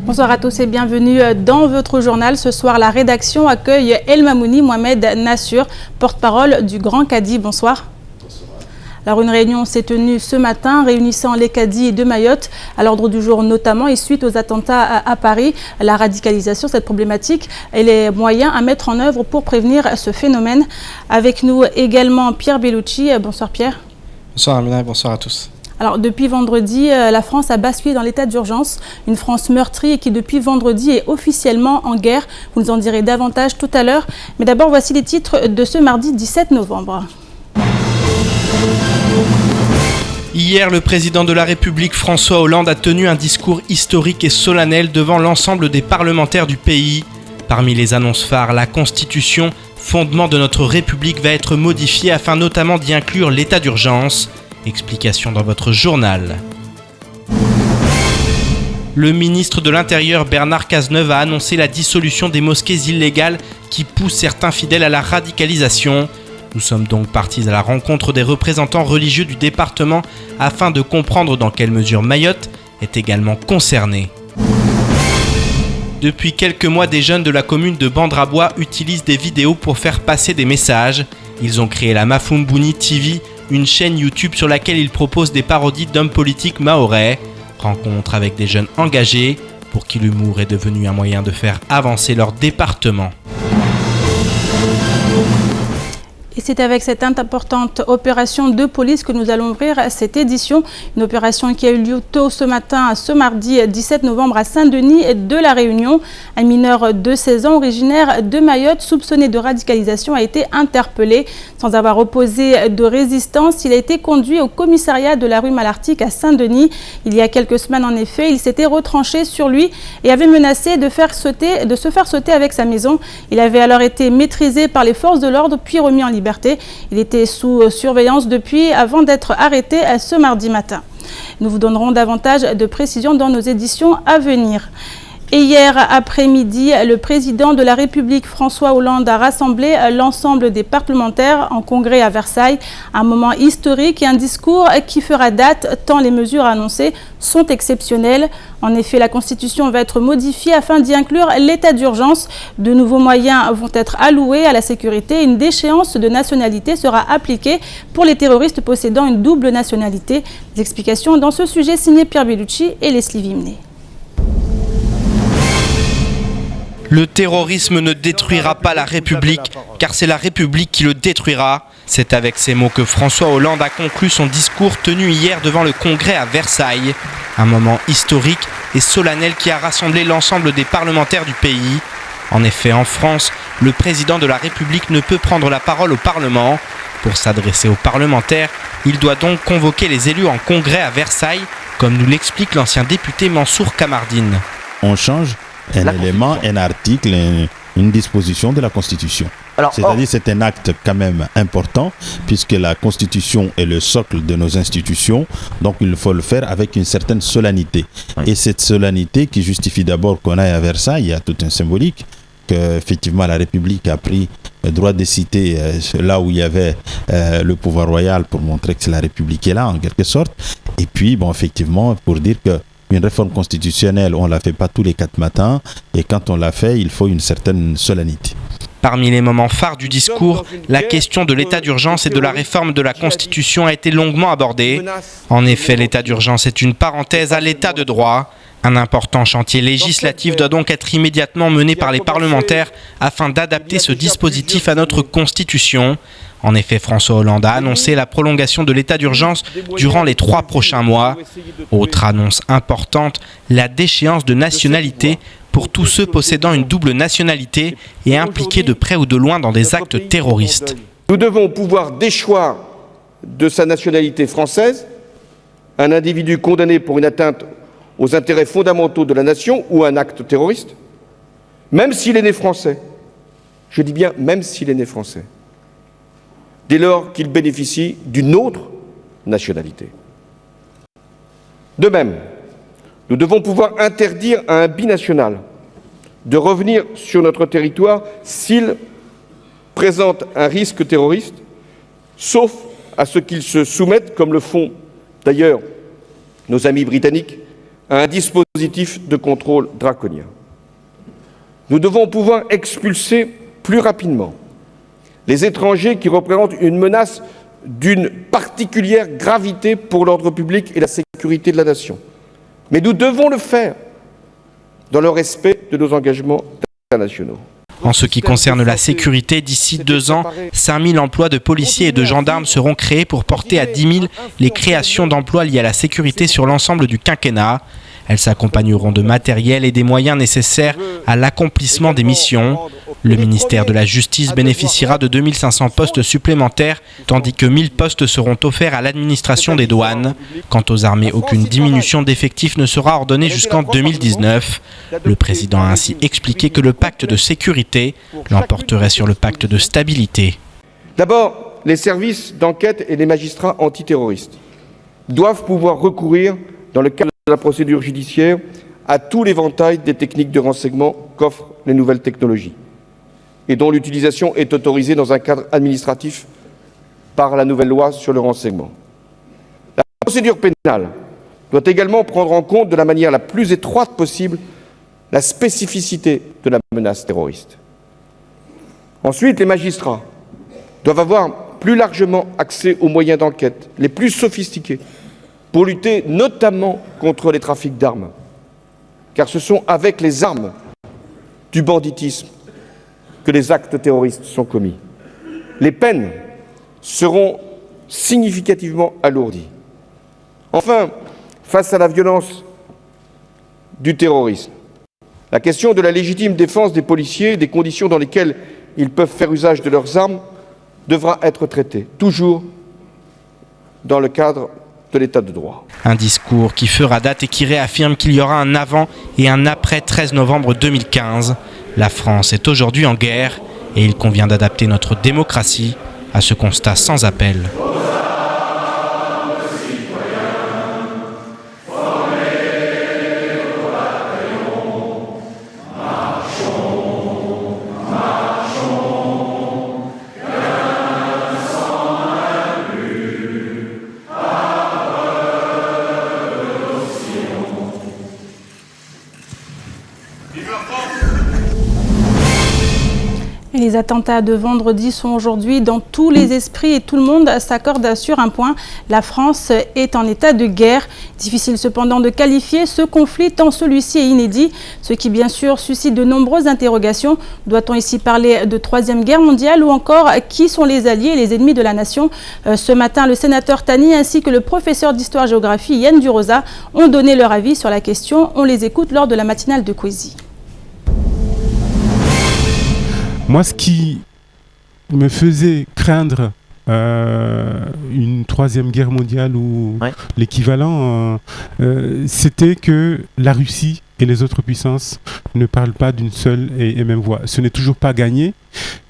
Bonsoir à tous et bienvenue dans votre journal. Ce soir, la rédaction accueille El Mamouni Mohamed Nassur, porte-parole du Grand Cadi. Bonsoir. Bonsoir. Alors, une réunion s'est tenue ce matin, réunissant les cadis de Mayotte à l'ordre du jour notamment et suite aux attentats à Paris, la radicalisation, cette problématique et les moyens à mettre en œuvre pour prévenir ce phénomène. Avec nous également Pierre Bellucci. Bonsoir Pierre. Bonsoir Amina, bonsoir à tous. Alors, depuis vendredi, la France a basculé dans l'état d'urgence. Une France meurtrie et qui, depuis vendredi, est officiellement en guerre. Vous nous en direz davantage tout à l'heure. Mais d'abord, voici les titres de ce mardi 17 novembre. Hier, le président de la République, François Hollande, a tenu un discours historique et solennel devant l'ensemble des parlementaires du pays. Parmi les annonces phares, la Constitution, fondement de notre République, va être modifiée afin notamment d'y inclure l'état d'urgence. Explication dans votre journal. Le ministre de l'Intérieur Bernard Cazeneuve a annoncé la dissolution des mosquées illégales qui poussent certains fidèles à la radicalisation. Nous sommes donc partis à la rencontre des représentants religieux du département afin de comprendre dans quelle mesure Mayotte est également concernée. Depuis quelques mois, des jeunes de la commune de Bandrabois utilisent des vidéos pour faire passer des messages. Ils ont créé la Mafumbouni TV, une chaîne YouTube sur laquelle ils proposent des parodies d'hommes politiques mahorais. Rencontre avec des jeunes engagés pour qui l'humour est devenu un moyen de faire avancer leur département. Et c'est avec cette importante opération de police que nous allons ouvrir cette édition. Une opération qui a eu lieu tôt ce matin, ce mardi 17 novembre à Saint-Denis de la Réunion. Un mineur de 16 ans originaire de Mayotte, soupçonné de radicalisation, a été interpellé. Sans avoir opposé de résistance, il a été conduit au commissariat de la rue Malartic à Saint-Denis. Il y a quelques semaines, en effet, il s'était retranché sur lui et avait menacé de se faire sauter avec sa maison. Il avait alors été maîtrisé par les forces de l'ordre puis remis en liberté. Il était sous surveillance depuis avant d'être arrêté ce mardi matin. Nous vous donnerons davantage de précisions dans nos éditions à venir. Et hier après-midi, le président de la République, François Hollande, a rassemblé l'ensemble des parlementaires en congrès à Versailles. Un moment historique et un discours qui fera date tant les mesures annoncées sont exceptionnelles. En effet, la Constitution va être modifiée afin d'y inclure l'état d'urgence. De nouveaux moyens vont être alloués à la sécurité. Une déchéance de nationalité sera appliquée pour les terroristes possédant une double nationalité. Des explications dans ce sujet signé Pierre Bellucci et Leslie Vimné. Le terrorisme ne détruira pas la République, car c'est la République qui le détruira. C'est avec ces mots que François Hollande a conclu son discours tenu hier devant le Congrès à Versailles. Un moment historique et solennel qui a rassemblé l'ensemble des parlementaires du pays. En effet, en France, le président de la République ne peut prendre la parole au Parlement. Pour s'adresser aux parlementaires, il doit donc convoquer les élus en congrès à Versailles, comme nous l'explique l'ancien député Mansour Kamardine. On change un élément, un article, une disposition de la Constitution. C'est-à-dire c'est un acte quand même important puisque la Constitution est le socle de nos institutions, donc il faut le faire avec une certaine solennité. Et cette solennité qui justifie d'abord qu'on aille à Versailles, il y a tout un symbolique qu'effectivement la République a pris le droit de citer là où il y avait le pouvoir royal pour montrer que la République est là en quelque sorte. Et puis bon, effectivement pour dire que une réforme constitutionnelle, on ne la fait pas tous les 4 matins et quand on l'a fait, il faut une certaine solennité. Parmi les moments phares du discours, la question de l'état d'urgence et de la réforme de la Constitution a été longuement abordée. En effet, l'état d'urgence est une parenthèse à l'état de droit. Un important chantier législatif doit donc être immédiatement mené par les parlementaires afin d'adapter ce dispositif à notre Constitution. En effet, François Hollande a annoncé la prolongation de l'état d'urgence durant les 3 prochains mois. Autre annonce importante, la déchéance de nationalité pour tous ceux possédant une double nationalité et impliqués de près ou de loin dans des actes terroristes. Nous devons pouvoir déchoir de sa nationalité française un individu condamné pour une atteinte aux intérêts fondamentaux de la nation ou un acte terroriste, même s'il est né français. Je dis bien même s'il est né français. Dès lors qu'il bénéficie d'une autre nationalité. De même, nous devons pouvoir interdire à un binational de revenir sur notre territoire s'il présente un risque terroriste, sauf à ce qu'ils se soumettent, comme le font d'ailleurs nos amis britanniques, à un dispositif de contrôle draconien. Nous devons pouvoir expulser plus rapidement les étrangers qui représentent une menace d'une particulière gravité pour l'ordre public et la sécurité de la nation. Mais nous devons le faire dans le respect de nos engagements internationaux. En ce qui concerne la sécurité, d'ici 2 ans, 5000 emplois de policiers et de gendarmes seront créés pour porter à 10 000 les créations d'emplois liées à la sécurité sur l'ensemble du quinquennat. Elles s'accompagneront de matériel et des moyens nécessaires à l'accomplissement des missions. Le ministère de la Justice bénéficiera de 2500 postes supplémentaires, tandis que 1000 postes seront offerts à l'administration des douanes. Quant aux armées, aucune diminution d'effectifs ne sera ordonnée jusqu'en 2019. Le président a ainsi expliqué que le pacte de sécurité l'emporterait sur le pacte de stabilité. D'abord, les services d'enquête et les magistrats antiterroristes doivent pouvoir recourir, dans le cadre de la procédure judiciaire, à tout l'éventail des techniques de renseignement qu'offrent les nouvelles technologies et dont l'utilisation est autorisée dans un cadre administratif par la nouvelle loi sur le renseignement. La procédure pénale doit également prendre en compte de la manière la plus étroite possible la spécificité de la menace terroriste. Ensuite, les magistrats doivent avoir plus largement accès aux moyens d'enquête les plus sophistiqués pour lutter notamment contre les trafics d'armes, car ce sont avec les armes du banditisme que les actes terroristes sont commis. Les peines seront significativement alourdies. Enfin, face à la violence du terrorisme, la question de la légitime défense des policiers, des conditions dans lesquelles ils peuvent faire usage de leurs armes, devra être traitée, toujours dans le cadre de l'état de droit. Un discours qui fera date et qui réaffirme qu'il y aura un avant et un après 13 novembre 2015. La France est aujourd'hui en guerre et il convient d'adapter notre démocratie à ce constat sans appel. Les attentats de vendredi sont aujourd'hui dans tous les esprits et tout le monde s'accorde sur un point. La France est en état de guerre. Difficile cependant de qualifier ce conflit tant celui-ci est inédit, ce qui bien sûr suscite de nombreuses interrogations. Doit-on ici parler de Troisième Guerre mondiale ou encore qui sont les alliés et les ennemis de la nation? Ce matin, le sénateur Tani ainsi que le professeur d'histoire-géographie Yann Durosa ont donné leur avis sur la question. On les écoute lors de la matinale de Kwesi. Moi, ce qui me faisait craindre une troisième guerre mondiale ou l'équivalent, c'était que la Russie et les autres puissances ne parlent pas d'une seule et même voix. Ce n'est toujours pas gagné,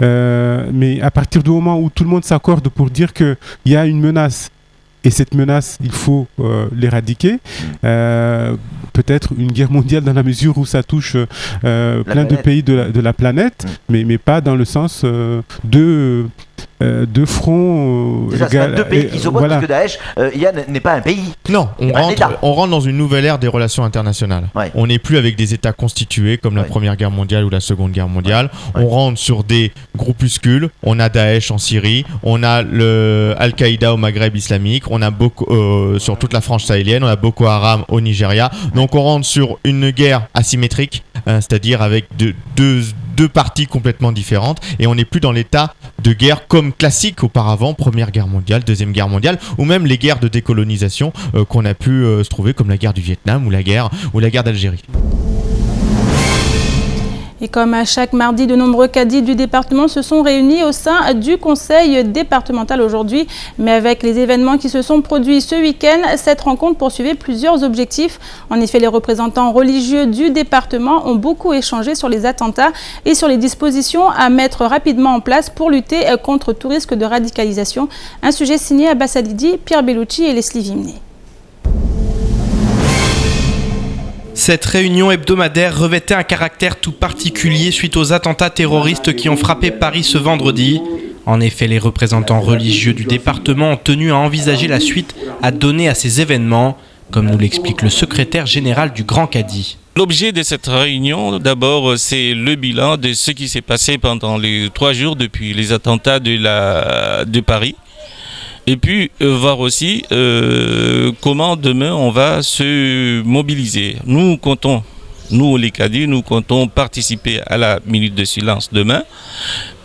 mais à partir du moment où tout le monde s'accorde pour dire qu'il y a une menace, et cette menace, il faut l'éradiquer. Peut-être une guerre mondiale dans la mesure où ça touche plein de pays de la planète, mais pas dans le sens de fronts. Déjà, c'est deux pays qui s'opposent parce que Daesh n'est pas un pays. Non, on rentre dans une nouvelle ère des relations internationales. Ouais. On n'est plus avec des États constitués comme la Première Guerre mondiale ou la Seconde Guerre mondiale. Ouais. On rentre sur des groupuscules. On a Daesh en Syrie, on a le Al-Qaïda au Maghreb islamique, on a sur toute la frange sahélienne, on a Boko Haram au Nigeria. Donc on rentre sur une guerre asymétrique, c'est-à-dire avec deux parties complètement différentes, et on n'est plus dans l'état de guerre comme classique auparavant, Première Guerre mondiale, Deuxième Guerre mondiale, ou même les guerres de décolonisation qu'on a pu se trouver, comme la guerre du Vietnam ou la guerre d'Algérie. Et comme à chaque mardi, de nombreux cadis du département se sont réunis au sein du conseil départemental aujourd'hui. Mais avec les événements qui se sont produits ce week-end, cette rencontre poursuivait plusieurs objectifs. En effet, les représentants religieux du département ont beaucoup échangé sur les attentats et sur les dispositions à mettre rapidement en place pour lutter contre tout risque de radicalisation. Un sujet signé Abbas Alidi, Pierre Bellucci et Leslie Vimné. Cette réunion hebdomadaire revêtait un caractère tout particulier suite aux attentats terroristes qui ont frappé Paris ce vendredi. En effet, les représentants religieux du département ont tenu à envisager la suite à donner à ces événements. comme nous l'explique le secrétaire général du Grand Cadi. L'objet de cette réunion, d'abord, c'est le bilan de ce qui s'est passé pendant les 3 jours depuis les attentats de Paris. Et puis voir aussi comment demain on va se mobiliser. Nous comptons, nous les Cadis, nous comptons participer à la minute de silence demain.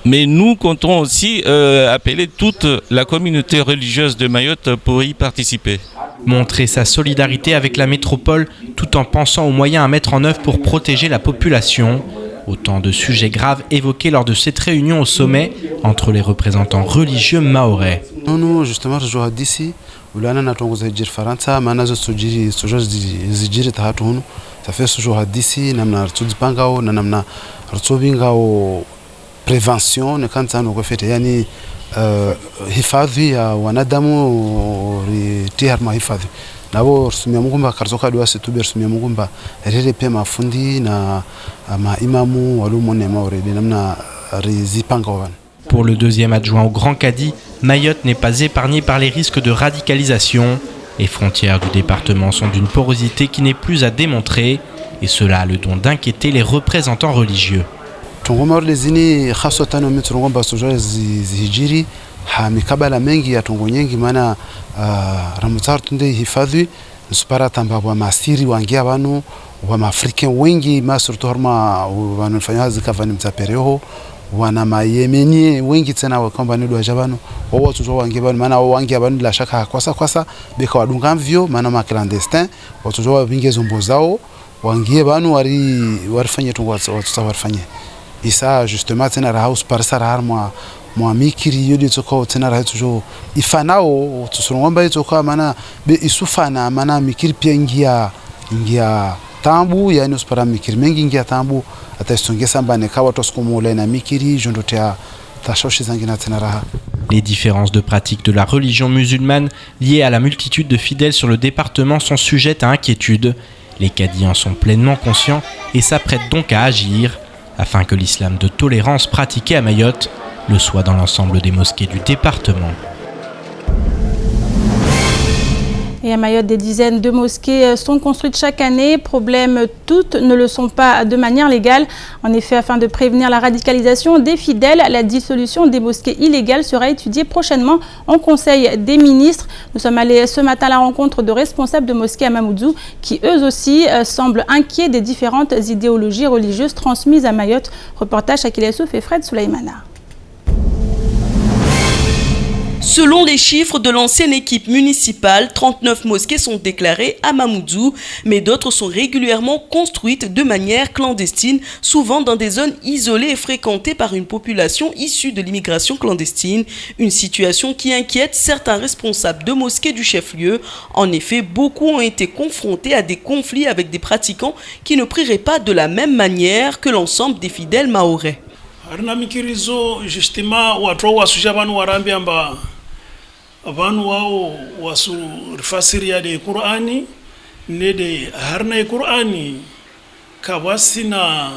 Mais nous comptons aussi appeler toute la communauté religieuse de Mayotte pour y participer. Montrer sa solidarité avec la métropole tout en pensant aux moyens à mettre en œuvre pour protéger la population. Autant de sujets graves évoqués lors de cette réunion au sommet entre les représentants religieux mahorais. Nous, justement, je d'ici, ça fait ce jour d'ici, namna tuzipangao na namna rutsobingao prevention ne kanza no kufete yani hifadhi ya wanadamu ritihar mahifadhi nabo rusumia mugumba karzoka dwa sitube rusumia mugumba rere pe mafundi na maimamu walumone maurede namna rizipangao wana. Pour le deuxième adjoint au Grand Cadi, Mayotte n'est pas épargnée par les risques de radicalisation. Les frontières du département sont d'une porosité qui n'est plus à démontrer, et cela a le don d'inquiéter les représentants religieux. wana mayemeni wengi tena kwamba ni dwaja bano wao tuzo wange bano maana wao wange bano la shaka kwasa beka wadunga mvyo maana ma clandestin watuzo wabinge zombo zao wange bano warifanye tungo warifanye isa justement tena house par sara mwa mikiri yodi toko tena ra tuzo ifanao tusurongomba itoko maana be isufana maana mikiri pia ingia tambu yani uspara mikiri mengi ingia tambu. Les différences de pratique de la religion musulmane liées à la multitude de fidèles sur le département sont sujettes à inquiétude. Les Cadis en sont pleinement conscients et s'apprêtent donc à agir afin que l'islam de tolérance pratiqué à Mayotte le soit dans l'ensemble des mosquées du département. Et à Mayotte, des dizaines de mosquées sont construites chaque année. Problème, toutes ne le sont pas de manière légale. En effet, afin de prévenir la radicalisation des fidèles, la dissolution des mosquées illégales sera étudiée prochainement en Conseil des ministres. Nous sommes allés ce matin à la rencontre de responsables de mosquées à Mamoudzou qui, eux aussi, semblent inquiets des différentes idéologies religieuses transmises à Mayotte. Reportage Akil Essouf et Fred Souleymana. Selon les chiffres de l'ancienne équipe municipale, 39 mosquées sont déclarées à Mamoudzou, mais d'autres sont régulièrement construites de manière clandestine, souvent dans des zones isolées et fréquentées par une population issue de l'immigration clandestine, une situation qui inquiète certains responsables de mosquées du chef-lieu. En effet, beaucoup ont été confrontés à des conflits avec des pratiquants qui ne prieraient pas de la même manière que l'ensemble des fidèles mahorais. Vanu wao wasu rifasiria de Qur'ani ne de harna Qur'ani kawasina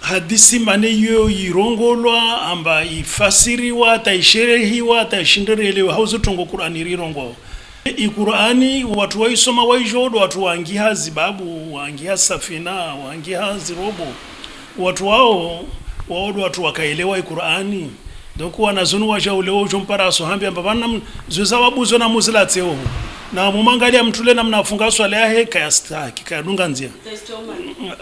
hadisi mane yo yirongolwa amba ifasiriwa taisherehiwa taishinderelewa hauzo tongo Qur'ani rirongo i Qur'ani watu waisoma waijodo watu wangiha zibabu wangiha safina wangiha zirobo watu wao watu wakaelewa i Qur'ani. Donc wanazunu wajauleo jompara so hambia mbabana zoza wabuzo na muzilateo na mumangalia mtule na mnafunga swala yahe kayastaki kayadunga nzia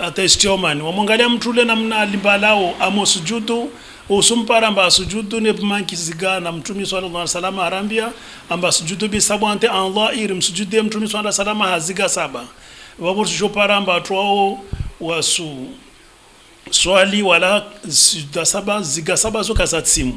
atestiomani wamangalia mtule na mnalimbalao amosujudu usumpara amba sujudu ne manki ziga na mtumi sallallahu alaihi wasallam arambia amba sujudu bi sabante Allah irim sujudu mtumi sallallahu alaihi wasallam haziga saba wabursu jopara amba twao wasu swali wala ziga saba zo kasatsimu.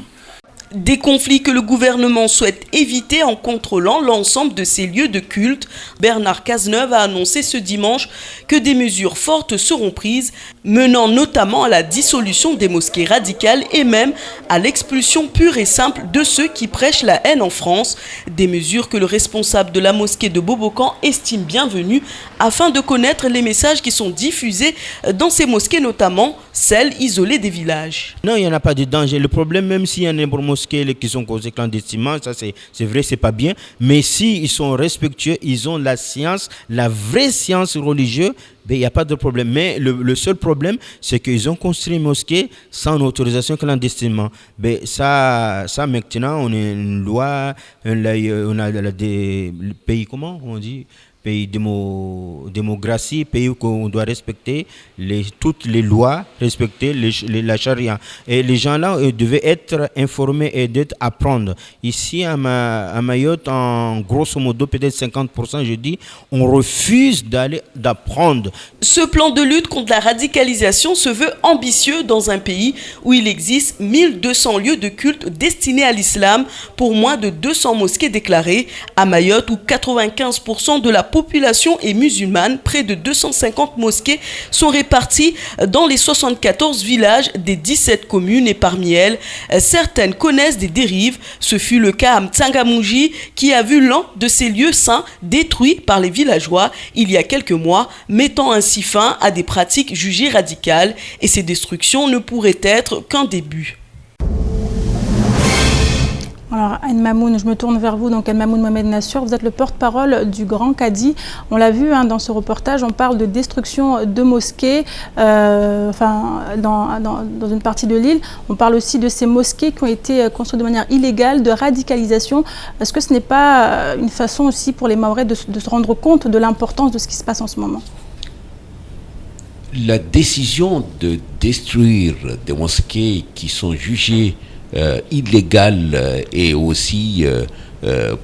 Des conflits que le gouvernement souhaite éviter en contrôlant l'ensemble de ces lieux de culte. Bernard Cazeneuve a annoncé ce dimanche que des mesures fortes seront prises, menant notamment à la dissolution des mosquées radicales et même à l'expulsion pure et simple de ceux qui prêchent la haine en France. Des mesures que le responsable de la mosquée de Bobocan estime bienvenues afin de connaître les messages qui sont diffusés dans ces mosquées, notamment celles isolées des villages. Non, il n'y en a pas de danger. Le problème, même s'il y en a une mosquée mosquées qui sont causées clandestinement, ça c'est vrai, c'est pas bien. Mais s'ils sont respectueux, ils ont la science, la vraie science religieuse, il n'y a pas de problème. Mais le seul problème, c'est qu'ils ont construit une mosquée sans autorisation clandestinement. Ça maintenant, on a une loi, on a des pays, comment on dit, pays démocratie, pays où on doit respecter toutes les lois, respecter la charia. Et les gens là devaient être informés et d'être apprendre. Ici à Mayotte, en grosso modo, peut-être 50%, je dis, on refuse d'apprendre. Ce plan de lutte contre la radicalisation se veut ambitieux dans un pays où il existe 1200 lieux de culte destinés à l'islam pour moins de 200 mosquées déclarées. À Mayotte, où 95% de la population est musulmane, près de 250 mosquées sont réparties dans les 74 villages des 17 communes et parmi elles, certaines connaissent des dérives. Ce fut le cas à Mtsangamouji qui a vu l'un de ces lieux saints détruit par les villageois il y a quelques mois, mettant ainsi fin à des pratiques jugées radicales et ces destructions ne pourraient être qu'un début. Alors, Anne Mamoun, je me tourne vers vous. Donc, Anne Mamoun Mohamed Nassur, vous êtes le porte-parole du Grand Cadi. On l'a vu dans ce reportage, on parle de destruction de mosquées dans une partie de l'île. On parle aussi de ces mosquées qui ont été construites de manière illégale, de radicalisation. Est-ce que ce n'est pas une façon aussi pour les Mahorais de se rendre compte de l'importance de ce qui se passe en ce moment? La décision de détruire des mosquées qui sont jugées illégales et aussi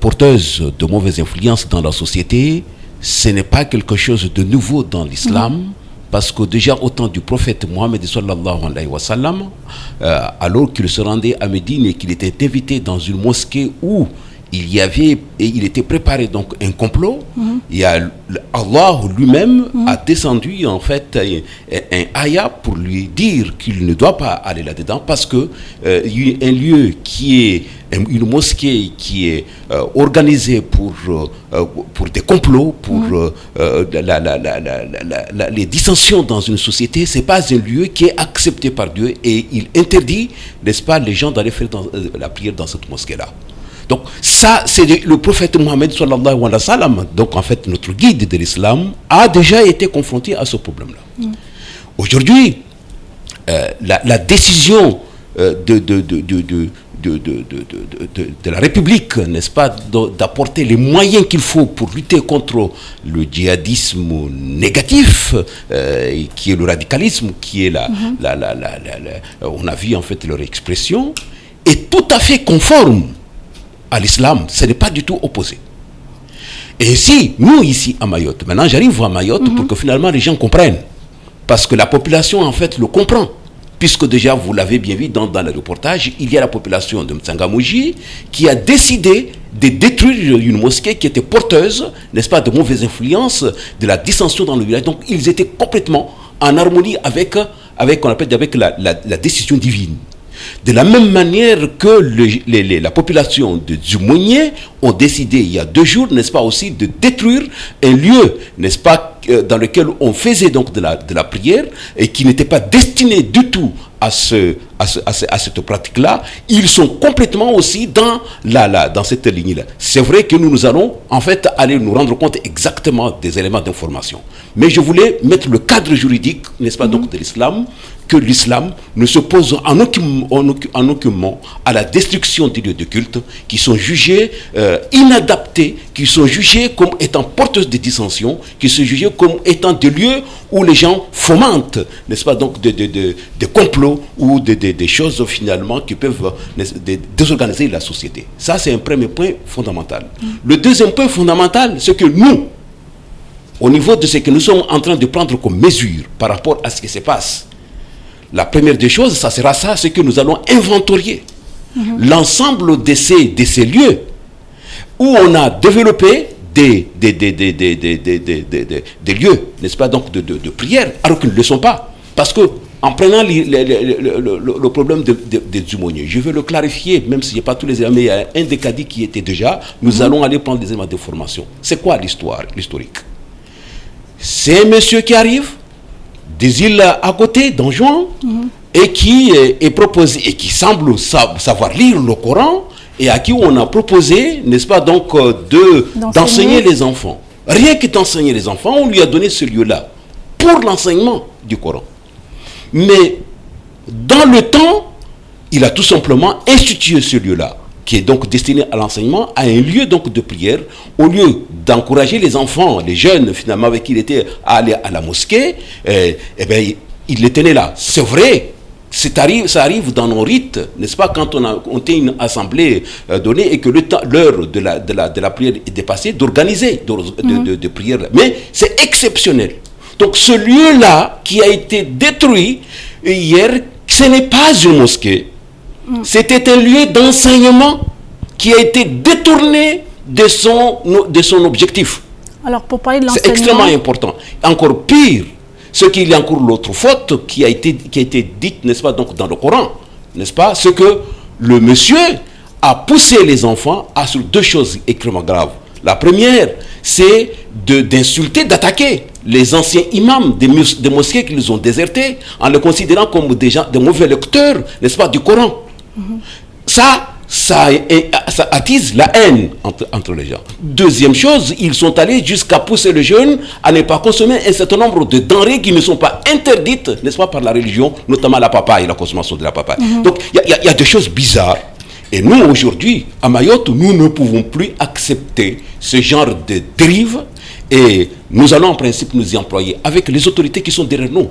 porteuses de mauvaises influences dans la société, ce n'est pas quelque chose de nouveau dans l'islam, parce que déjà au temps du prophète Mohammed sallallahu alayhi wa sallam, alors qu'il se rendait à Médine et qu'il était invité dans une mosquée où il était préparé donc un complot. Et Allah lui-même a descendu en fait un ayat pour lui dire qu'il ne doit pas aller là-dedans parce que un lieu qui est une mosquée qui est organisée pour des complots, pour les dissensions dans une société, c'est pas un lieu qui est accepté par Dieu et il interdit, n'est-ce pas, les gens d'aller faire la prière dans cette mosquée-là. Donc ça, c'est le prophète Mohammed sallallahu alayhi wa sallam, donc en fait notre guide de l'islam, a déjà été confronté à ce problème-là. Aujourd'hui, la décision de la République, n'est-ce pas, d'apporter les moyens qu'il faut pour lutter contre le djihadisme négatif, qui est le radicalisme, qui est on a vu en fait leur expression, est tout à fait conforme à l'islam, ce n'est pas du tout opposé. Et si, nous ici à Mayotte, maintenant j'arrive à Mayotte pour que finalement les gens comprennent, parce que la population en fait le comprend, puisque déjà vous l'avez bien vu dans le reportage, il y a la population de Mtsangamouji qui a décidé de détruire une mosquée qui était porteuse, n'est-ce pas, de mauvaises influences, de la dissension dans le village. Donc ils étaient complètement en harmonie avec la décision divine. De la même manière que la population de Djoumounié ont décidé il y a 2 jours, n'est-ce pas, aussi de détruire un lieu, n'est-ce pas, dans lequel on faisait donc de la prière et qui n'était pas destiné du tout à cette pratique-là. Ils sont complètement aussi dans cette ligne-là. C'est vrai que nous allons en fait aller nous rendre compte exactement des éléments d'information. Mais je voulais mettre le cadre juridique, n'est-ce pas, donc de l'islam, que l'islam ne s'oppose en aucun moment à la destruction des lieux de culte qui sont jugés inadaptés, qui sont jugés comme étant porteurs de dissensions, qui sont jugés comme étant des lieux où les gens fomentent, n'est-ce pas, donc des complots ou des choses finalement qui peuvent désorganiser la société. Ça, c'est un premier point fondamental. Le deuxième point fondamental, c'est que nous, au niveau de ce que nous sommes en train de prendre comme mesure par rapport à ce qui se passe, la première des choses, ça sera ça, c'est que nous allons inventorier l'ensemble de ces lieux où on a développé des lieux, n'est-ce pas, donc de prière, alors qu'ils ne le sont pas. Parce que, en prenant le problème des Djoumouniers, je veux le clarifier, même s'il n'y a pas tous les éléments, mais il y a un des cadis qui était déjà, nous allons aller prendre des éléments de formation. C'est quoi l'historique? C'est un monsieur qui arrive des îles à côté, d'Anjouan, et qui est proposé et qui semble savoir lire le Coran et à qui on a proposé, n'est-ce pas, donc d'enseigner les enfants. Rien que d'enseigner les enfants, on lui a donné ce lieu-là pour l'enseignement du Coran. Mais dans le temps, il a tout simplement institué ce lieu-là, qui est donc destiné à l'enseignement, à un lieu donc de prière, au lieu d'encourager les enfants, les jeunes finalement avec qui il était à aller à la mosquée, il les tenait là. C'est vrai, ça arrive dans nos rites, n'est-ce pas, quand on tient une assemblée donnée et que l'heure de la prière est dépassée, d'organiser de prière. Mais c'est exceptionnel. Donc ce lieu-là qui a été détruit hier, ce n'est pas une mosquée. C'était un lieu d'enseignement qui a été détourné de son objectif. Alors pour parler de l'enseignement... C'est extrêmement important. Encore pire, ce qu'il y a encore l'autre faute qui a été dite, n'est-ce pas, donc dans le Coran, n'est-ce pas, c'est que le monsieur a poussé les enfants à sur deux choses extrêmement graves. La première, c'est d'insulter, d'attaquer les anciens imams des mosquées qui les ont désertés en les considérant comme des mauvais lecteurs, n'est-ce pas, du Coran. Ça attise la haine entre les gens. Deuxième chose, ils sont allés jusqu'à pousser le jeune à ne pas consommer un certain nombre de denrées qui ne sont pas interdites, n'est-ce pas, par la religion, notamment la papaye, la consommation de la papaye. Donc, il y a des choses bizarres. Et nous, aujourd'hui, à Mayotte, nous ne pouvons plus accepter ce genre de dérive. Et nous allons en principe nous y employer avec les autorités qui sont derrière nous.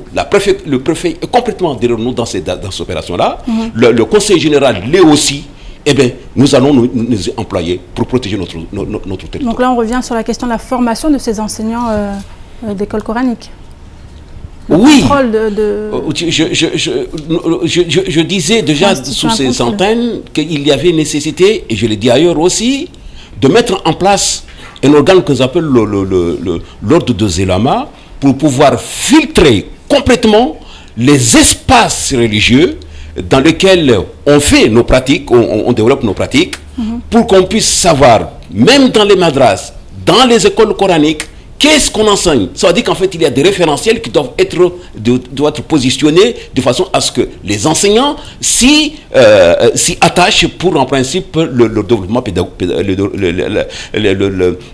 Le préfet est complètement derrière nous dans cette opération-là. Le conseil général l'est aussi. Eh bien, nous allons nous y employer pour protéger notre territoire. Donc là, on revient sur la question de la formation de ces enseignants d'école coranique. Oui, je disais déjà sous ces antennes qu'il y avait nécessité, et je l'ai dit ailleurs aussi, de mettre en place un organe que j'appelle l'ordre de Zélama pour pouvoir filtrer complètement les espaces religieux dans lesquels on fait nos pratiques, on développe nos pratiques, pour qu'on puisse savoir, même dans les madras, dans les écoles coraniques, qu'est-ce qu'on enseigne. Ça veut dire qu'en fait, il y a des référentiels qui doivent être positionnés de façon à ce que les enseignants s'y attachent pour, en principe, le développement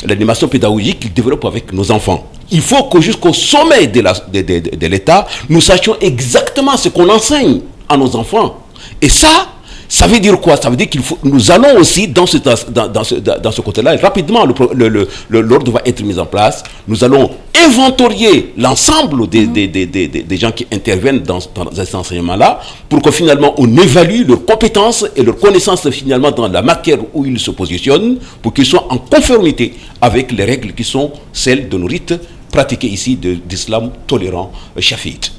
l'animation pédagogique qu'ils développent avec nos enfants. Il faut que jusqu'au sommet de l'État, nous sachions exactement ce qu'on enseigne à nos enfants. Et ça veut dire quoi? Ça veut dire nous allons aussi dans ce côté-là. Rapidement, l'ordre va être mis en place. Nous allons inventorier l'ensemble des gens qui interviennent dans ces enseignements-là pour que finalement on évalue leurs compétences et leurs connaissances finalement dans la matière où ils se positionnent pour qu'ils soient en conformité avec les règles qui sont celles de nos rites pratiqués ici d'islam tolérant chafiite.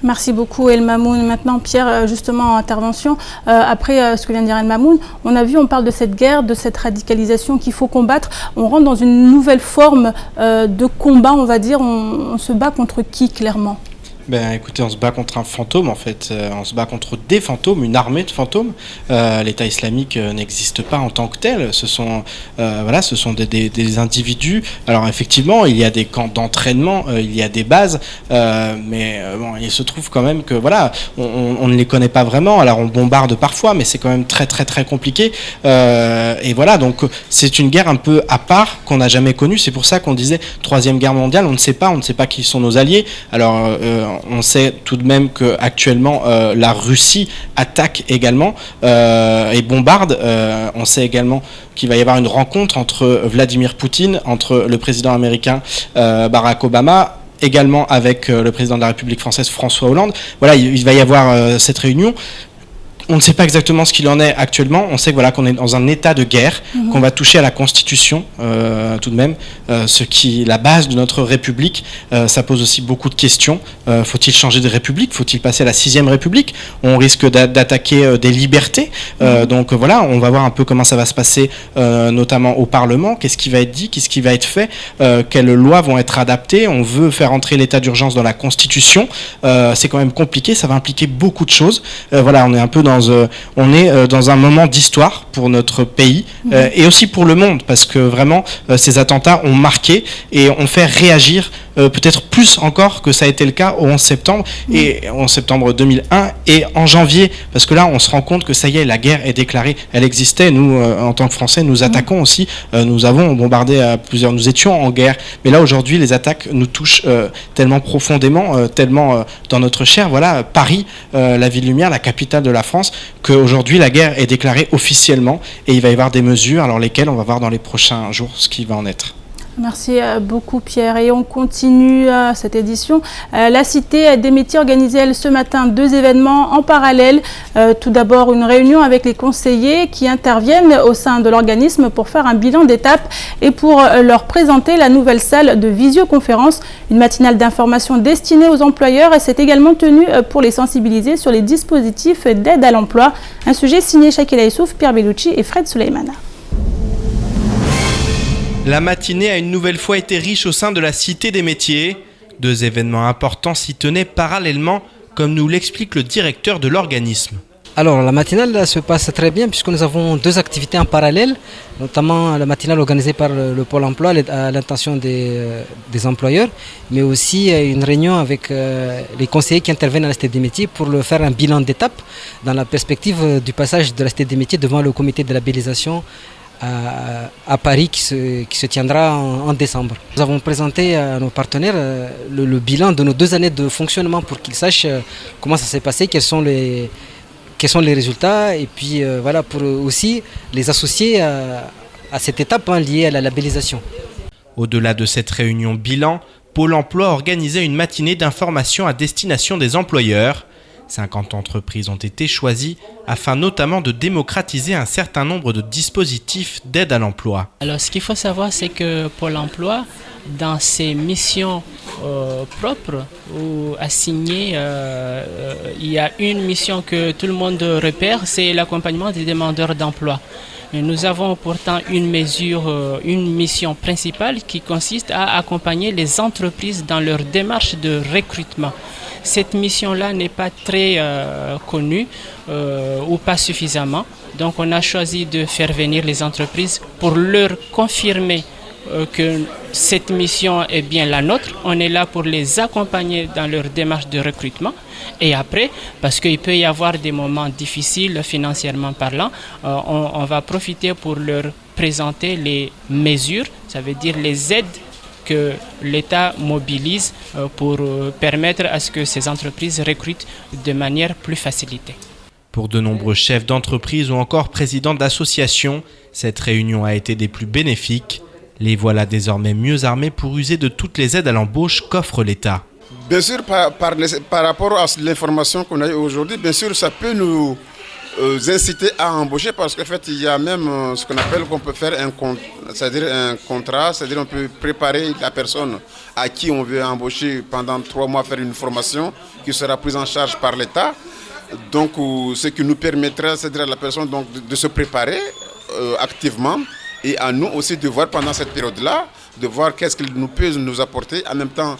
Merci beaucoup El Mamoun. Maintenant Pierre, justement en intervention, après ce que vient de dire El Mamoun, on parle de cette guerre, de cette radicalisation qu'il faut combattre. On rentre dans une nouvelle forme de combat, on va dire. On se bat contre qui clairement? Ben écoutez, on se bat contre un fantôme en fait, on se bat contre des fantômes, une armée de fantômes. L'État islamique n'existe pas en tant que tel, ce sont des individus. Alors effectivement, il y a des camps d'entraînement, il y a des bases, mais bon, il se trouve quand même que voilà, on ne les connaît pas vraiment. Alors on bombarde parfois, mais c'est quand même très très très compliqué. Et voilà, donc c'est une guerre un peu à part qu'on n'a jamais connue. C'est pour ça qu'on disait Troisième Guerre mondiale. On ne sait pas qui sont nos alliés. Alors on sait tout de même qu'actuellement la Russie attaque également et bombarde. On sait également qu'il va y avoir une rencontre entre Vladimir Poutine, entre le président américain Barack Obama, également avec le président de la République française François Hollande. Voilà, il va y avoir cette réunion. On ne sait pas exactement ce qu'il en est actuellement. On sait que voilà qu'on est dans un état de guerre, qu'on va toucher à la Constitution tout de même, ce qui la base de notre République. Ça pose aussi beaucoup de questions. Faut-il changer de République? Faut-il passer à la 6e République? On risque d'attaquer des libertés. Donc voilà, on va voir un peu comment ça va se passer, notamment au Parlement. Qu'est-ce qui va être dit? Qu'est-ce qui va être fait? Quelles lois vont être adaptées? On veut faire entrer l'état d'urgence dans la Constitution. C'est quand même compliqué. Ça va impliquer beaucoup de choses. Voilà, on est un peu dans on est dans un moment d'histoire pour notre pays et aussi pour le monde, parce que vraiment ces attentats ont marqué et ont fait réagir peut-être plus encore que ça a été le cas au 11 septembre et en septembre 2001 et en janvier, parce que là on se rend compte que ça y est, la guerre est déclarée, elle existait. Nous en tant que Français, nous attaquons aussi, nous avons bombardé à plusieurs, nous étions en guerre, mais là aujourd'hui les attaques nous touchent tellement profondément, tellement dans notre chair. Voilà, Paris, la ville lumière, la capitale de la France, qu'aujourd'hui la guerre est déclarée officiellement et il va y avoir des mesures, alors lesquelles on va voir dans les prochains jours ce qui va en être. Merci beaucoup Pierre, et on continue cette édition. La Cité des métiers organisait elle ce matin 2 événements en parallèle. Tout d'abord une réunion avec les conseillers qui interviennent au sein de l'organisme pour faire un bilan d'étape et pour leur présenter la nouvelle salle de visioconférence. Une matinale d'information destinée aux employeurs et s'est également tenue pour les sensibiliser sur les dispositifs d'aide à l'emploi. Un sujet signé Shakila Issouf, Pierre Bellucci et Fred Souleymana. La matinée a une nouvelle fois été riche au sein de la Cité des métiers. 2 événements importants s'y tenaient parallèlement, comme nous l'explique le directeur de l'organisme. Alors la matinale se passe très bien puisque nous avons 2 activités en parallèle, notamment la matinale organisée par le Pôle emploi à l'intention des employeurs, mais aussi une réunion avec les conseillers qui interviennent à la Cité des métiers pour faire un bilan d'étape dans la perspective du passage de la Cité des métiers devant le comité de labellisation à Paris qui se tiendra en décembre. Nous avons présenté à nos partenaires le bilan de nos 2 années de fonctionnement pour qu'ils sachent comment ça s'est passé, quels sont les résultats, et puis voilà, pour aussi les associer à cette étape liée à la labellisation. Au-delà de cette réunion bilan, Pôle emploi organisait une matinée d'information à destination des employeurs. 50 entreprises ont été choisies afin notamment de démocratiser un certain nombre de dispositifs d'aide à l'emploi. Alors ce qu'il faut savoir, c'est que Pôle emploi, dans ses missions propres ou assignées, il y a une mission que tout le monde repère, c'est l'accompagnement des demandeurs d'emploi. Nous avons pourtant une mission principale qui consiste à accompagner les entreprises dans leur démarche de recrutement. Cette mission-là n'est pas très connue ou pas suffisamment. Donc on a choisi de faire venir les entreprises pour leur confirmer que cette mission est bien la nôtre. On est là pour les accompagner dans leur démarche de recrutement. Et après, parce qu'il peut y avoir des moments difficiles financièrement parlant, on va profiter pour leur présenter les mesures, ça veut dire les aides que l'État mobilise pour permettre à ce que ces entreprises recrutent de manière plus facilitée. Pour de nombreux chefs d'entreprise ou encore présidents d'associations, cette réunion a été des plus bénéfiques. Les voilà désormais mieux armés pour user de toutes les aides à l'embauche qu'offre l'État. Bien sûr, par rapport à l'information qu'on a eue aujourd'hui, bien sûr, ça peut nous inciter à embaucher parce qu'en fait, il y a même ce qu'on appelle qu'on peut faire un contrat, c'est-à-dire on peut préparer la personne à qui on veut embaucher pendant 3 mois, faire une formation qui sera prise en charge par l'État. Donc, ce qui nous permettra, c'est-à-dire à la personne donc, de se préparer activement et à nous aussi de voir pendant cette période-là, de voir qu'est-ce qu'il peut nous apporter. En même temps,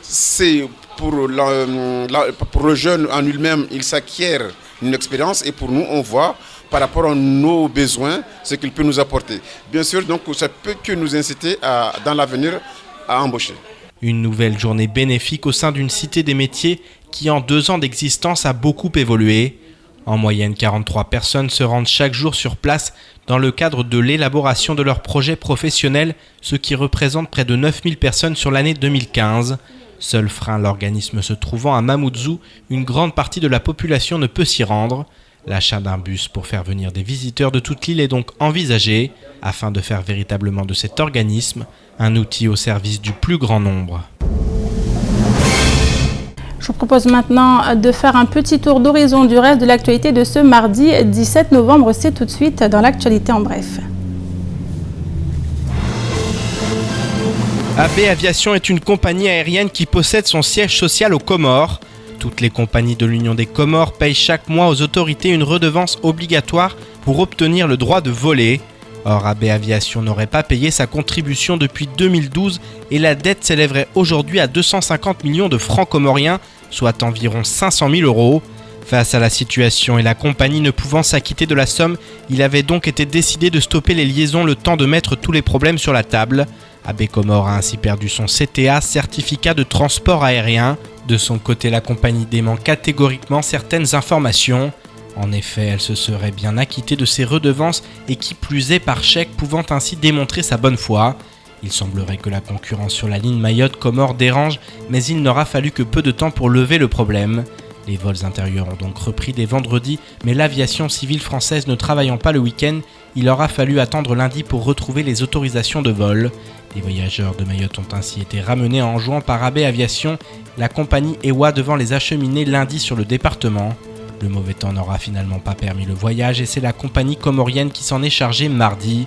c'est pour le jeune en lui-même, il s'acquiert une expérience et pour nous, on voit par rapport à nos besoins ce qu'il peut nous apporter. Bien sûr, donc ça peut que nous inciter dans l'avenir à embaucher. Une nouvelle journée bénéfique au sein d'une cité des métiers qui en 2 ans d'existence a beaucoup évolué. En moyenne, 43 personnes se rendent chaque jour sur place dans le cadre de l'élaboration de leurs projets professionnels, ce qui représente près de 9000 personnes sur l'année 2015. Seul frein, l'organisme se trouvant à Mamoudzou, une grande partie de la population ne peut s'y rendre. L'achat d'un bus pour faire venir des visiteurs de toute l'île est donc envisagé, afin de faire véritablement de cet organisme un outil au service du plus grand nombre. Je vous propose maintenant de faire un petit tour d'horizon du reste de l'actualité de ce mardi 17 novembre. C'est tout de suite dans l'actualité en bref. AB Aviation est une compagnie aérienne qui possède son siège social aux Comores. Toutes les compagnies de l'Union des Comores payent chaque mois aux autorités une redevance obligatoire pour obtenir le droit de voler. Or, AB Aviation n'aurait pas payé sa contribution depuis 2012 et la dette s'élèverait aujourd'hui à 250 millions de francs comoriens, soit environ 500 000 €. Face à la situation et la compagnie ne pouvant s'acquitter de la somme, il avait donc été décidé de stopper les liaisons le temps de mettre tous les problèmes sur la table. AB Comore a ainsi perdu son CTA, certificat de transport aérien. De son côté, la compagnie dément catégoriquement certaines informations. En effet, elle se serait bien acquittée de ses redevances et qui plus est par chèque, pouvant ainsi démontrer sa bonne foi. Il semblerait que la concurrence sur la ligne Mayotte-Comore dérange, mais il n'aura fallu que peu de temps pour lever le problème. Les vols intérieurs ont donc repris dès vendredi, mais l'aviation civile française ne travaillant pas le week-end, il aura fallu attendre lundi pour retrouver les autorisations de vol. Les voyageurs de Mayotte ont ainsi été ramenés en juin par AB Aviation, la compagnie EWA devant les acheminer lundi sur le département. Le mauvais temps n'aura finalement pas permis le voyage et c'est la compagnie comorienne qui s'en est chargée mardi.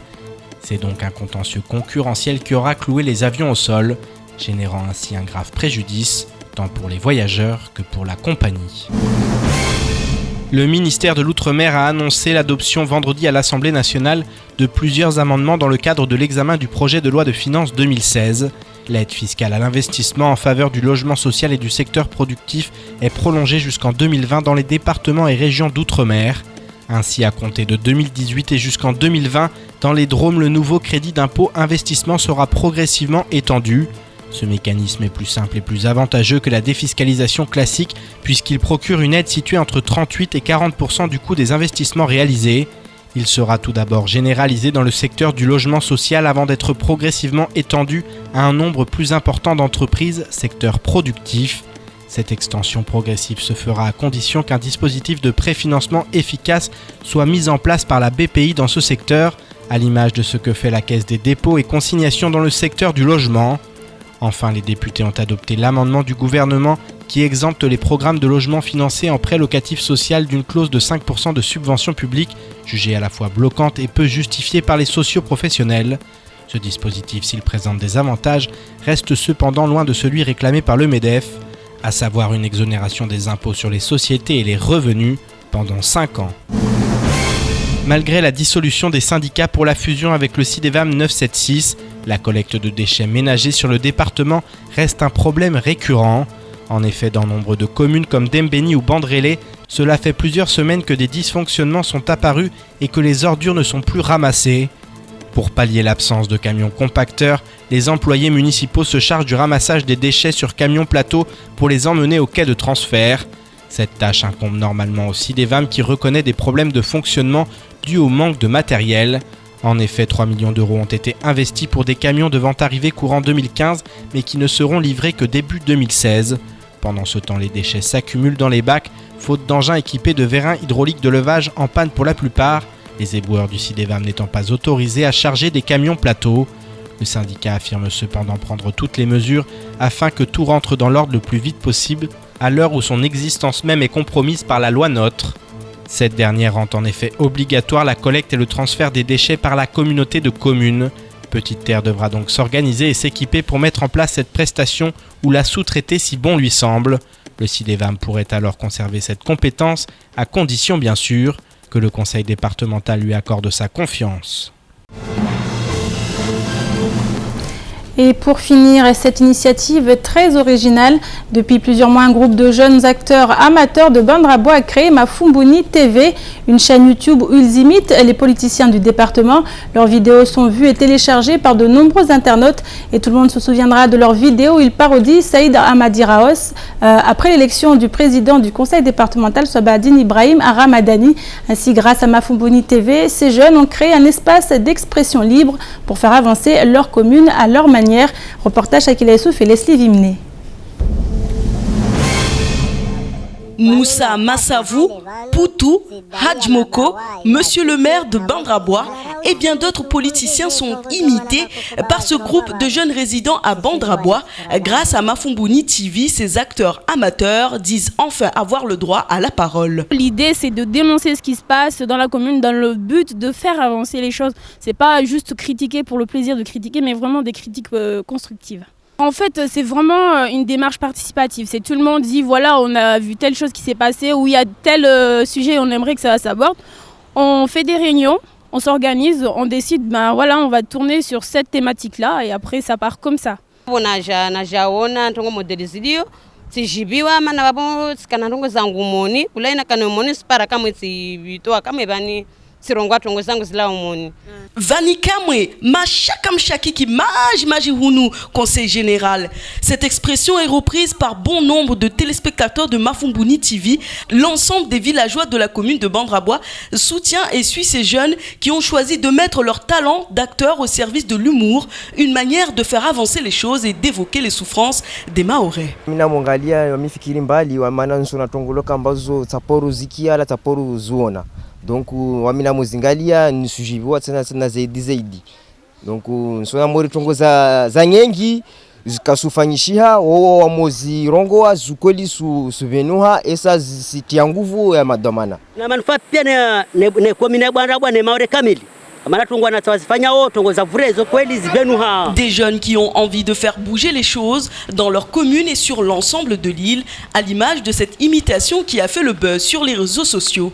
C'est donc un contentieux concurrentiel qui aura cloué les avions au sol, générant ainsi un grave préjudice, tant pour les voyageurs que pour la compagnie. Le ministère de l'Outre-mer a annoncé l'adoption vendredi à l'Assemblée nationale de plusieurs amendements dans le cadre de l'examen du projet de loi de finances 2016. L'aide fiscale à l'investissement en faveur du logement social et du secteur productif est prolongée jusqu'en 2020 dans les départements et régions d'Outre-mer. Ainsi, à compter de 2018 et jusqu'en 2020, dans les Drom, le nouveau crédit d'impôt investissement sera progressivement étendu. Ce mécanisme est plus simple et plus avantageux que la défiscalisation classique puisqu'il procure une aide située entre 38 et 40% du coût des investissements réalisés. Il sera tout d'abord généralisé dans le secteur du logement social avant d'être progressivement étendu à un nombre plus important d'entreprises, secteur productif. Cette extension progressive se fera à condition qu'un dispositif de préfinancement efficace soit mis en place par la BPI dans ce secteur, à l'image de ce que fait la Caisse des dépôts et consignations dans le secteur du logement. Enfin, les députés ont adopté l'amendement du gouvernement qui exempte les programmes de logement financés en prêt locatif social d'une clause de 5% de subvention publique, jugée à la fois bloquante et peu justifiée par les socioprofessionnels. Ce dispositif, s'il présente des avantages, reste cependant loin de celui réclamé par le MEDEF, à savoir une exonération des impôts sur les sociétés et les revenus pendant 5 ans. Malgré la dissolution des syndicats pour la fusion avec le CIDEVAM 976, la collecte de déchets ménagers sur le département reste un problème récurrent. En effet, dans nombre de communes comme Dembéni ou Bandrélé, cela fait plusieurs semaines que des dysfonctionnements sont apparus et que les ordures ne sont plus ramassées. Pour pallier l'absence de camions compacteurs, les employés municipaux se chargent du ramassage des déchets sur camions plateaux pour les emmener au quai de transfert. Cette tâche incombe normalement au CIDEVAM qui reconnaît des problèmes de fonctionnement dus au manque de matériel. En effet, 3 millions d'euros ont été investis pour des camions devant arriver courant 2015, mais qui ne seront livrés que début 2016. Pendant ce temps, les déchets s'accumulent dans les bacs, faute d'engins équipés de vérins hydrauliques de levage en panne pour la plupart, les éboueurs du CIDEVAM n'étant pas autorisés à charger des camions plateaux. Le syndicat affirme cependant prendre toutes les mesures afin que tout rentre dans l'ordre le plus vite possible, à l'heure où son existence même est compromise par la loi NOTRe. Cette dernière rend en effet obligatoire la collecte et le transfert des déchets par la communauté de communes. Petite Terre devra donc s'organiser et s'équiper pour mettre en place cette prestation ou la sous-traiter si bon lui semble. Le CIDEVAM pourrait alors conserver cette compétence, à condition bien sûr que le conseil départemental lui accorde sa confiance. Et pour finir, cette initiative très originale, depuis plusieurs mois, un groupe de jeunes acteurs amateurs de Bandrabois a créé Mafumbuni TV, une chaîne YouTube où ils imitent les politiciens du département. Leurs vidéos sont vues et téléchargées par de nombreux internautes et tout le monde se souviendra de leurs vidéos où ils parodient Saïd Hamadi Raos après l'élection du président du conseil départemental, Swabadine Ibrahim à Ramadani. Ainsi, grâce à Mafumbuni TV, ces jeunes ont créé un espace d'expression libre pour faire avancer leur commune à leur manière. Reportage Akila Youssouf et Leslie Vimné. Moussa Massavou, Poutou, Hadjmoko, Monsieur le maire de Bandrabois et bien d'autres politiciens sont imités par ce groupe de jeunes résidents à Bandrabois. Grâce à Mafumbuni TV, ces acteurs amateurs disent enfin avoir le droit à la parole. L'idée, c'est de dénoncer ce qui se passe dans la commune dans le but de faire avancer les choses. C'est pas juste critiquer pour le plaisir de critiquer, mais vraiment des critiques constructives. En fait, c'est vraiment une démarche participative. C'est tout le monde dit, voilà, on a vu telle chose qui s'est passée, ou il y a tel sujet, on aimerait que ça s'aborde. On fait des réunions, on s'organise, on décide, ben voilà, on va tourner sur cette thématique-là, et après, ça part comme ça. sijibiwa mana babo sikanarongo zangu moni kulaina kana moni spara kama sibitoa kama bani sirongwa tongo zangu zila moni Vani Kamwe, Machaka Mchaki qui maji hunu conseil général. Cette expression est reprise par bon nombre de téléspectateurs de Mafumbuni TV. L'ensemble des villageois de la commune de Bandrabois soutient et suit ces jeunes qui ont choisi de mettre leur talent d'acteur au service de l'humour, une manière de faire avancer les choses et d'évoquer les souffrances des Mahorais. Mina mwangalia wamefikiri mbali wa maana nsona tongoloka ambazo taporu zikia la taporu zuona. Donc wamina muzingalia nisujibiwa tena zaidi. Donc nsona mori tongo za nyengi zikasufanyishiha wao wamozi rongoa zukoli suvenuha esa zitia nguvu ya madomana. Na manufaa pia ne komine Bandrabois ne Mahorais kamili. Des jeunes qui ont envie de faire bouger les choses dans leur commune et sur l'ensemble de l'île, à l'image de cette imitation qui a fait le buzz sur les réseaux sociaux.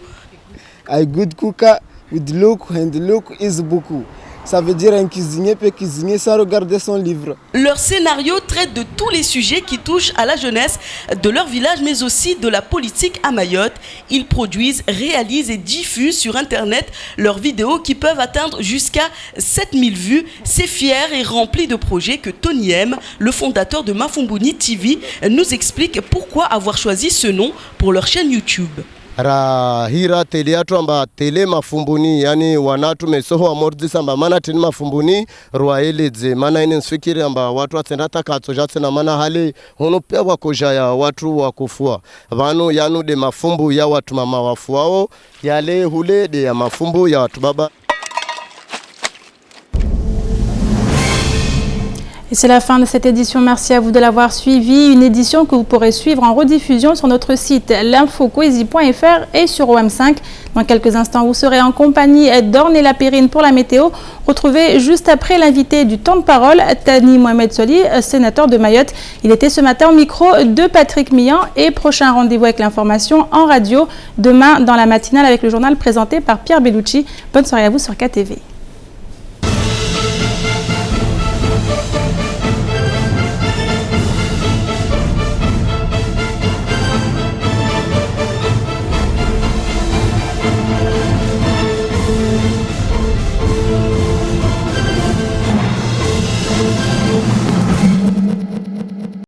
A good cooker with look and look is beaucoup. Ça veut dire un cuisinier peut cuisiner sans regarder son livre. Leur scénario traite de tous les sujets qui touchent à la jeunesse de leur village, mais aussi de la politique à Mayotte. Ils produisent, réalisent et diffusent sur Internet leurs vidéos qui peuvent atteindre jusqu'à 7000 vues. C'est fier et rempli de projets que Tony M, le fondateur de Mafumbuni TV, nous explique pourquoi avoir choisi ce nom pour leur chaîne YouTube. Hira tele atu amba tele Mafumbuni yani wanatu mesoho amordisa amba mana tini Mafumbuni ruaeleze mana ine nsifikiri amba watu atendata katsoja na mana hali hono pia wakoja ya watu wakufua vanu yanu de mafumbu ya watu mama wafuao yale hule de ya mafumbu ya watu baba. Et c'est la fin de cette édition. Merci à vous de l'avoir suivi. Une édition que vous pourrez suivre en rediffusion sur notre site l'infocoesie.fr et sur OM5. Dans quelques instants, vous serez en compagnie d'Ornella Périne pour la météo. Retrouvez juste après l'invité du temps de parole, Tani Mohamed Soli, sénateur de Mayotte. Il était ce matin au micro de Patrick Millan. Et prochain rendez-vous avec l'information en radio demain dans la matinale avec le journal présenté par Pierre Bellucci. Bonne soirée à vous sur KTV.